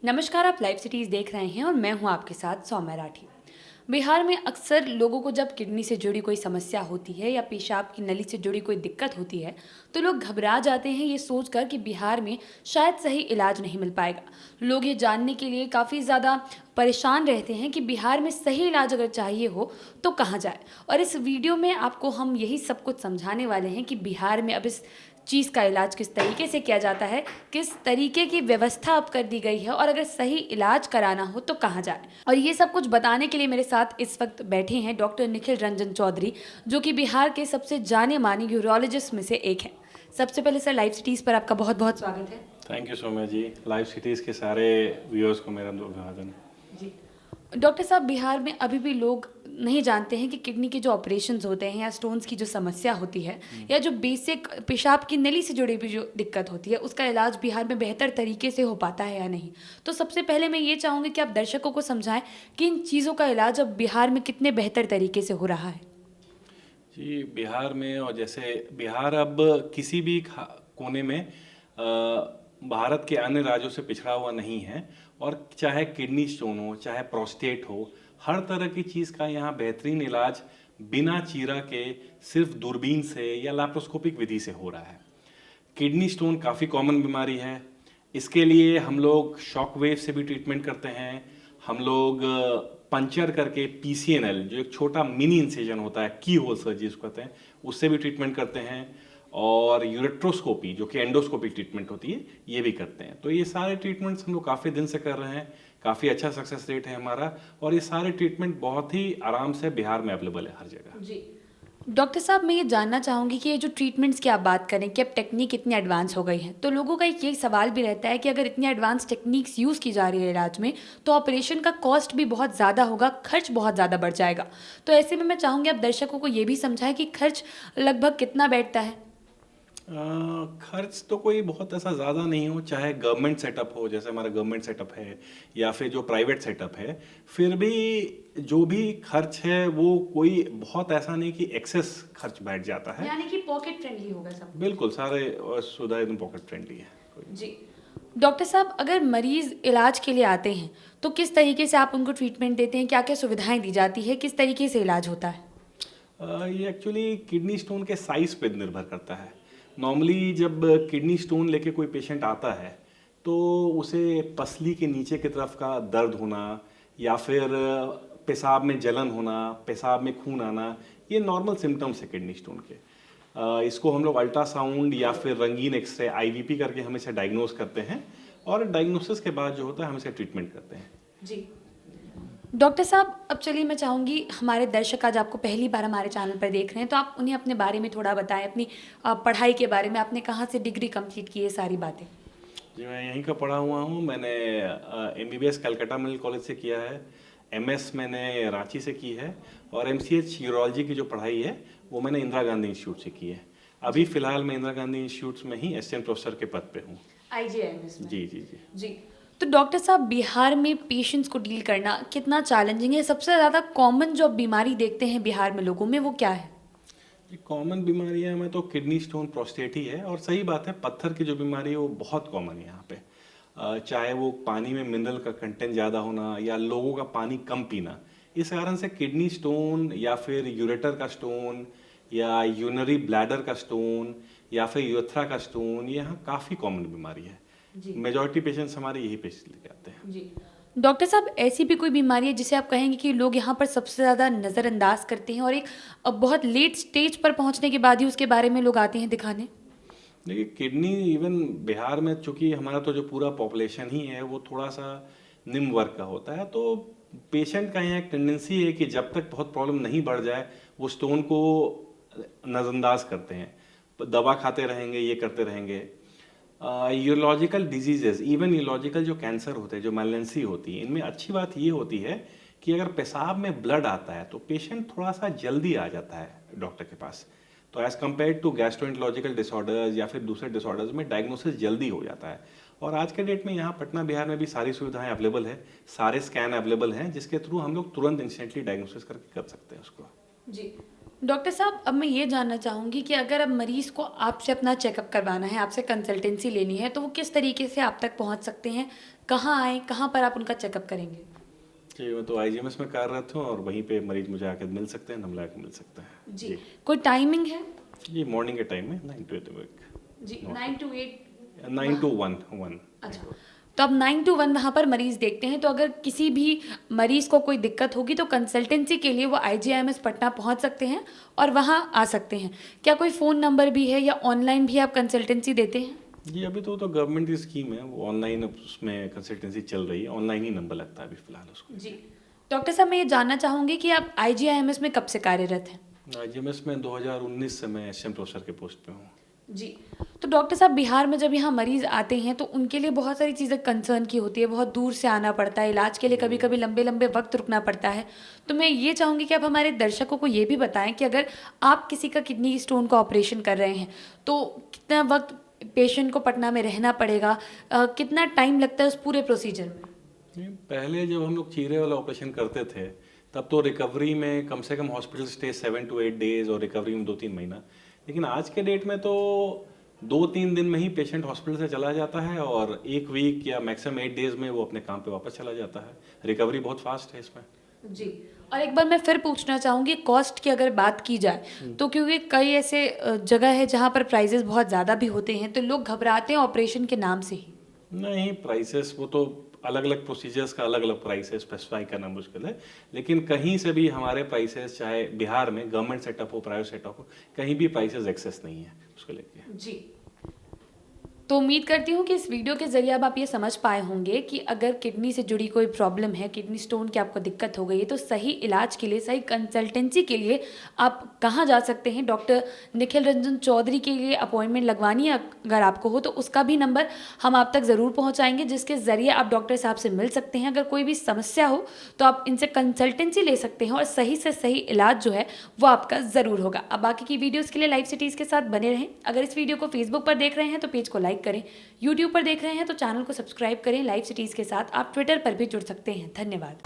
नमस्कार, आप live cities देख रहे हैं और मैं हूं आपके साथ सौम्या राठी। बिहार में अक्सर लोगों को जब किडनी से जुड़ी कोई समस्या होती है या पेशाब की नली से जुड़ी कोई दिक्कत होती है तो लोग घबरा जाते हैं ये सोचकर कि बिहार में शायद सही इलाज नहीं मिल पाएगा। लोग ये जानने के लिए काफ़ी ज़्यादा परेशान रहते हैं कि बिहार में सही इलाज अगर चाहिए हो तो कहाँ जाए। और इस वीडियो में आपको हम यही सब कुछ समझाने वाले हैं कि बिहार में अब इस चीज़ का इलाज किस तरीके से किया जाता है, किस तरीके की व्यवस्था अब कर दी गई है और अगर सही इलाज कराना हो तो कहाँ जाए। और ये सब कुछ बताने के लिए मेरे साथ इस वक्त बैठे हैं डॉक्टर निखिल रंजन चौधरी, जो कि बिहार के सबसे जाने माने यूरोलॉजिस्ट में से एक हैं। सबसे पहले सर, लाइव सिटीज़ पर आपका बहुत बहुत स्वागत है। Thank you Saumya ji. Live cities के सारे व्यूअर्स को मेरा अभिवादन। जी डॉक्टर साहब, बिहार में अभी भी लोग नहीं जानते हैं कि किडनी के जो ऑपरेशंस होते हैं या स्टोन्स की जो समस्या होती है या जो बेसिक पेशाब की नली से जुड़ी भी जो दिक्कत होती है उसका इलाज बिहार में बेहतर तरीके से हो पाता है या नहीं। तो सबसे पहले मैं ये चाहूँगी कि आप दर्शकों को समझाएं कि इन चीज़ों का इलाज अब बिहार में कितने बेहतर तरीके से हो रहा है। जी, बिहार में और जैसे बिहार अब किसी भी कोने में भारत के अन्य राज्यों से पिछड़ा हुआ नहीं है। और चाहे किडनी स्टोन हो, चाहे प्रोस्टेट हो, हर तरह की चीज़ का यहाँ बेहतरीन इलाज बिना चीरा के सिर्फ दूरबीन से या लैप्रोस्कोपिक विधि से हो रहा है। किडनी स्टोन काफ़ी कॉमन बीमारी है। इसके लिए हम लोग शॉक वेव से भी ट्रीटमेंट करते हैं। हम लोग पंचर करके पीसीएनएल, जो एक छोटा मिनी इंसिजन होता है, की होल सर्जरी जिसको कहते हैं, उससे भी ट्रीटमेंट करते हैं। और यूरेट्रोस्कोपी, जो कि एंडोस्कोपी ट्रीटमेंट होती है, ये भी करते हैं। तो ये सारे ट्रीटमेंट्स हम लोग काफ़ी दिन से कर रहे हैं। काफ़ी अच्छा सक्सेस रेट है हमारा। और ये सारे ट्रीटमेंट बहुत ही आराम से बिहार में अवेलेबल है हर जगह। जी डॉक्टर साहब, मैं ये जानना चाहूँगी कि ये जो ट्रीटमेंट्स की आप बात करें कि अब टेक्निक इतनी एडवांस हो गई है तो लोगों का एक ये सवाल भी रहता है कि अगर इतनी एडवांस टेक्निक्स यूज़ की जा रही है इलाज में तो ऑपरेशन का कॉस्ट भी बहुत ज़्यादा होगा, खर्च बहुत ज़्यादा बढ़ जाएगा। तो ऐसे में मैं चाहूँगी आप दर्शकों को ये भी समझाएं कि खर्च लगभग कितना बैठता है। खर्च तो कोई बहुत ऐसा ज़्यादा नहीं हो, चाहे गवर्नमेंट सेटअप हो जैसे हमारा गवर्नमेंट सेटअप है या फिर जो प्राइवेट सेटअप है, फिर भी जो भी खर्च है वो कोई बहुत ऐसा नहीं कि एक्सेस खर्च बैठ जाता है। यानी कि पॉकेट फ्रेंडली होगा सब। बिल्कुल, सारे सुविधा एकदम पॉकेट फ्रेंडली है। जी डॉक्टर साहब, अगर मरीज इलाज के लिए आते हैं तो किस तरीके से आप उनको ट्रीटमेंट देते हैं, क्या क्या सुविधाएं दी जाती है, किस तरीके से इलाज होता है। ये एक्चुअली किडनी स्टोन के साइज पे निर्भर करता है। नॉर्मली जब किडनी स्टोन लेके कोई पेशेंट आता है तो उसे पसली के नीचे की तरफ का दर्द होना या फिर पेशाब में जलन होना, पेशाब में खून आना, ये नॉर्मल सिम्टम्स है किडनी स्टोन के। इसको हम लोग अल्ट्रासाउंड या फिर रंगीन एक्सरे आईवीपी करके हम इसे डायग्नोस करते हैं। और डायग्नोसिस के बाद जो होता है हम इसे ट्रीटमेंट करते हैं। जी डॉक्टर साहब, अब चलिए मैं चाहूँगी हमारे दर्शक आज आपको पहली बार हमारे चैनल पर देख रहे हैं तो आप उन्हें अपने बारे में थोड़ा बताएं, अपनी पढ़ाई के बारे में, आपने कहाँ से डिग्री कंप्लीट की है, सारी बातें। जी, मैं यहीं का पढ़ा हुआ हूँ। मैंने एमबीबीएस कलकत्ता मेडिकल कॉलेज से किया है। एमएस मैंने रांची से की है। और एमसीएच यूरोलॉजी की जो पढ़ाई है वो मैंने इंदिरा गांधी इंस्टीट्यूट से की है। अभी फिलहाल मैं इंदिरा गांधी इंस्टीट्यूट में ही असिस्टेंट प्रोफेसर के पद पे हूँ। आईजीआईएमएस में। जी जी जी। जी तो डॉक्टर साहब, बिहार में पेशेंट्स को डील करना कितना चैलेंजिंग है, सबसे ज़्यादा कॉमन जो बीमारी देखते हैं बिहार में लोगों में वो क्या है। ये कॉमन बीमारियां में तो किडनी स्टोन, प्रोस्टेट ही है। और सही बात है, पत्थर की जो बीमारी है वो बहुत कॉमन है यहाँ पे। चाहे वो पानी में मिनरल का कंटेंट ज़्यादा होना या लोगों का पानी कम पीना, इस कारण से किडनी स्टोन या फिर यूरेटर का स्टोन या यूनरी ब्लैडर का स्टोन या फिर यूरेथ्रा का स्टोन, ये यहाँ काफ़ी कॉमन बीमारी है। मेजॉरिटी पेशेंट्स हमारे यही पेशेंट लेके आते हैं। जी डॉक्टर साहब, ऐसी भी कोई बीमारी है जिसे आप कहेंगे कि लोग यहाँ पर सबसे ज़्यादा नज़रअंदाज करते हैं और एक बहुत लेट स्टेज पर पहुँचने के बाद ही उसके बारे में लोग आते हैं दिखाने। देखिए, किडनी इवन बिहार में चूंकि हमारा तो जो पूरा पॉपुलेशन ही है वो थोड़ा सा निम्न वर्ग का होता है, तो पेशेंट का यहाँ एक टेंडेंसी है कि जब तक बहुत प्रॉब्लम नहीं बढ़ जाए वो स्टोन को नज़रअंदाज करते हैं, दवा खाते रहेंगे, ये करते रहेंगे। यूरोलॉजिकल डिजीजेस, इवन यूरोलॉजिकल जो कैंसर होते हैं, जो मैलिग्नेंसी होती है, इनमें अच्छी बात ये होती है कि अगर पेशाब में ब्लड आता है तो पेशेंट थोड़ा सा जल्दी आ जाता है डॉक्टर के पास। तो एज़ कम्पेयर टू गैस्ट्रोएंटरोलॉजिकल डिसऑर्डर्स या फिर दूसरे डिसऑर्डर्स में डायग्नोसिस जल्दी हो जाता है। और आज के डेट में यहाँ पटना बिहार में भी सारी सुविधाएं अवेलेबल है, सारे स्कैन अवेलेबल हैं जिसके थ्रू हम लोग तुरंत इंस्टेंटली डायग्नोसिस करके कर सकते हैं उसको। जी डॉक्टर साहब, अब मैं ये जानना चाहूँगी कि अगर अब मरीज़ को आपसे अपना चेकअप करवाना है, आपसे कंसल्टेंसी लेनी है, तो वो किस तरीके से आप तक पहुँच सकते हैं? कहाँ आएँ, कहाँ पर आप उनका चेकअप करेंगे? जी, मैं तो आईजीएमएस में कार्यरत हूँ और वहीं पे मरीज मुझे आके मिल सकते हैं, नंबर आके मिल सकता है। जी। कोई टाइमिंग है? जी, मॉर्निंग के टाइम में 9 to 8 जी, 9 to 8। 9 to 1 अच्छा, तो अब 9 to 1 वहाँ पर मरीज़ देखते हैं, तो अगर किसी भी मरीज़ को कोई दिक्कत होगी तो कंसल्टेंसी के लिए वो आईजीआईएमएस पटना पहुँच सकते हैं और वहाँ आ सकते हैं। क्या कोई फ़ोन नंबर भी है या ऑनलाइन भी आप कंसल्टेंसी देते हैं? जी, अभी तो गवर्नमेंट की स्कीम है, वो ऑनलाइन उसमें कंसल्टेंसी चल रही है, ऑनलाइन ही नंबर लगता है अभी फिलहाल उसको। जी। डॉक्टर साहब, मैं ये जानना चाहूँगी कि आप आईजीआईएमएस में कब से कार्यरत हैं? आईजीएमएस में 2019 से मैं एसएम प्रोफेसर के पोस्ट पे हूँ। जी। तो डॉक्टर साहब, बिहार में जब यहाँ मरीज़ आते हैं तो उनके लिए बहुत सारी चीज़ें कंसर्न की होती है, बहुत दूर से आना पड़ता है, इलाज के लिए कभी-कभी लंबे-लंबे वक्त रुकना पड़ता है। तो मैं ये चाहूँगी कि आप हमारे दर्शकों को ये भी बताएँ कि अगर आप किसी का किडनी स्टोन का ऑपरेशन कर रहे हैं, तो कितना वक्त पेशेंट को पटना में रहना पड़ेगा? कितना टाइम लगता है उस पूरे प्रोसीजर में? जी, पहले जब हम लोग चीरे वाला ऑपरेशन करते थे तब तो रिकवरी में कम से कम हॉस्पिटल स्टे 7 to 8 डेज और रिकवरी में 2-3 महीना। लेकिन आज के डेट में तो 2-3 दिन में ही पेशेंट हॉस्पिटल से चला जाता है और 1 वीक या मैक्सिमम 8 डेज में वो अपने काम पे वापस चला जाता है। रिकवरी बहुत फास्ट है इसमें। जी। और एक बार मैं फिर पूछना चाहूँगी, कॉस्ट की अगर बात की जाए तो क्योंकि कई ऐसे जगह है जहाँ पर प्राइजेस बहुत ज़्यादा भी होते हैं, तो लोग घबराते हैं ऑपरेशन के नाम से ही। नहीं, प्राइसेस वो तो अलग अलग प्रोसीजर्स का अलग अलग प्राइस है, स्पेसिफाई करना मुश्किल है। लेकिन कहीं से भी हमारे प्राइसेस, चाहे बिहार में गवर्नमेंट सेटअप हो, प्राइवेट सेटअप हो, कहीं भी प्राइसेस एक्सेस नहीं है उसको लेके। जी। तो उम्मीद करती हूँ कि इस वीडियो के ज़रिए अब आप ये समझ पाए होंगे कि अगर किडनी से जुड़ी कोई प्रॉब्लम है, किडनी स्टोन की आपको दिक्कत हो गई है, तो सही इलाज के लिए, सही कंसल्टेंसी के लिए आप कहाँ जा सकते हैं? डॉक्टर निखिल रंजन चौधरी के लिए अपॉइंटमेंट लगवानी है अगर आपको हो, तो उसका भी नंबर हम आप तक ज़रूर पहुँचाएंगे, जिसके ज़रिए आप डॉक्टर साहब से मिल सकते हैं। अगर कोई भी समस्या हो तो आप इनसे कंसल्टेंसी ले सकते हैं और सही से सही इलाज जो है वो आपका ज़रूर होगा। अब बाकी की वीडियोज़ के लिए लाइव सिटीज़ के साथ बने रहें। अगर इस वीडियो को फेसबुक पर देख रहे हैं तो पेज को लाइक करें, यूट्यूब पर देख रहे हैं तो चैनल को सब्सक्राइब करें। लाइव सिटीज़ के साथ आप ट्विटर पर भी जुड़ सकते हैं। धन्यवाद।